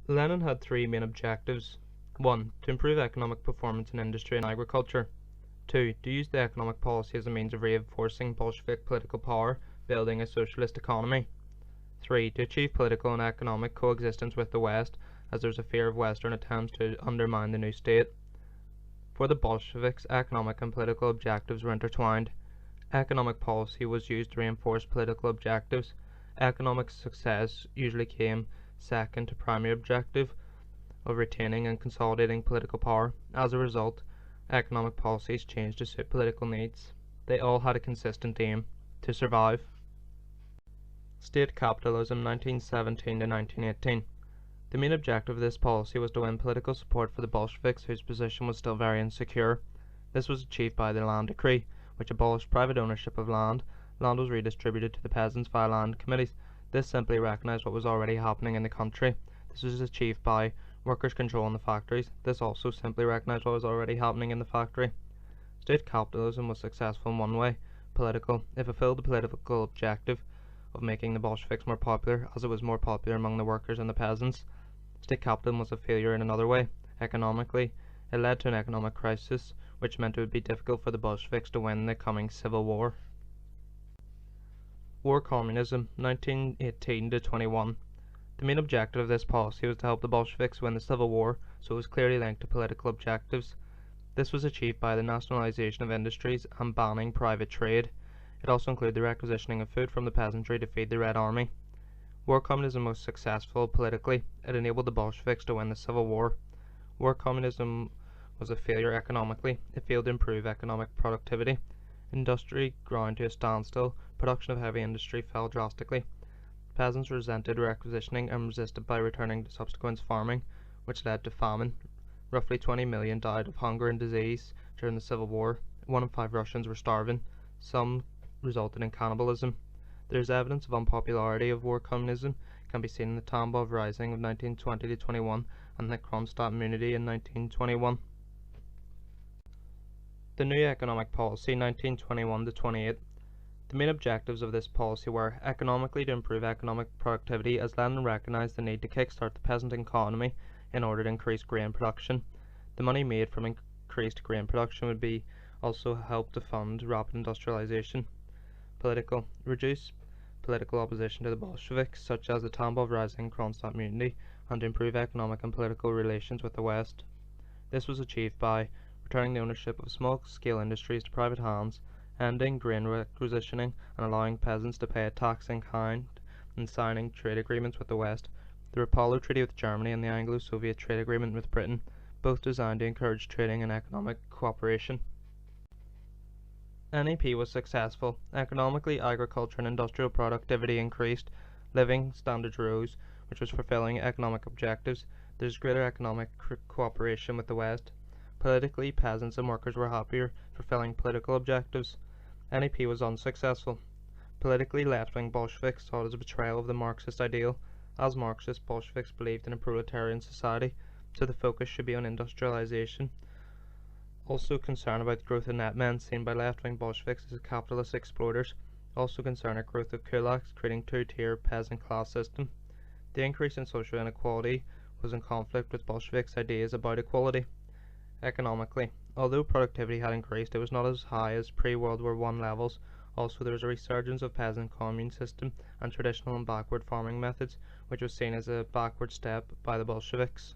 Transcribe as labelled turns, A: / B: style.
A: Lenin had three main objectives. 1. To improve economic performance in industry and agriculture. 2. To use the economic policy as a means of reinforcing Bolshevik political power, building a socialist economy. 3. To achieve political and economic coexistence with the West, as there was a fear of Western attempts to undermine the new state. For the Bolsheviks, economic and political objectives were intertwined. Economic policy was used to reinforce political objectives. Economic success usually came second to primary objective of retaining and consolidating political power. As a result, economic policies changed to suit political needs. They all had a consistent aim: to survive. State capitalism 1917 to 1918. The main objective of this policy was to win political support for the Bolsheviks, whose position was still very insecure. This was achieved by the Land Decree, which abolished private ownership of land. Land was redistributed to the peasants via land committees. This simply recognized what was already happening in the country. This was achieved by workers' control in the factories. This also simply recognized what was already happening in the factory. State capitalism was successful in one way: political. It fulfilled the political objective of making the Bolsheviks more popular, as it was more popular among the workers and the peasants. State capitalism was a failure in another way: economically. It led to an economic crisis, which meant it would be difficult for the Bolsheviks to win the coming civil war. War communism 1918 to 21. The main objective of this policy was to help the Bolsheviks win the civil war, so it was clearly linked to political objectives. This was achieved by the nationalization of industries and banning private trade. It also included the requisitioning of food from the peasantry to feed the Red Army. War communism was successful politically. It enabled the Bolsheviks to win the civil war. War communism was a failure economically. It failed to improve economic productivity. Industry ground to a standstill. Production of heavy industry fell drastically. Peasants resented requisitioning and resisted by returning to subsequent farming, which led to famine. Roughly 20 million died of hunger and disease during the Civil War. 1 in 5 Russians were starving. Some resulted in cannibalism. There is evidence of unpopularity of war communism can be seen in the Tambov Rising of 1920 to 21 and the Kronstadt Mutiny in 1921. The new economic policy 1921 to 28. The main objectives of this policy were economically to improve economic productivity, as Lenin recognized the need to kickstart the peasant economy in order to increase grain production. The money made from increased grain production would be also help to fund rapid industrialization. Political. Reduce political opposition to the Bolsheviks, such as the Tambov Rising, Kronstadt Mutiny, and to improve economic and political relations with the West. This was achieved by returning the ownership of small-scale industries to private hands, ending grain requisitioning and allowing peasants to pay a tax in kind, and signing trade agreements with the West. The Rapallo Treaty with Germany and the Anglo-Soviet Trade Agreement with Britain, both designed to encourage trading and economic cooperation. NEP was successful. Economically, agriculture and industrial productivity increased, living standards rose, which was fulfilling economic objectives. There is greater economic cooperation with the West. Politically, peasants and workers were happier, fulfilling political objectives. NEP was unsuccessful. Politically, left-wing Bolsheviks saw it as a betrayal of the Marxist ideal. As Marxists, Bolsheviks believed in a proletarian society, so the focus should be on industrialization. Also concerned about the growth of net men seen by left-wing Bolsheviks as capitalist exploiters. Also concerned at growth of kulaks, creating two-tier peasant class system. The increase in social inequality was in conflict with Bolsheviks' ideas about equality. Economically, although productivity had increased, it was not as high as pre-World War I levels. Also, there was a resurgence of peasant commune system and traditional and backward farming methods, which was seen as a backward step by the Bolsheviks.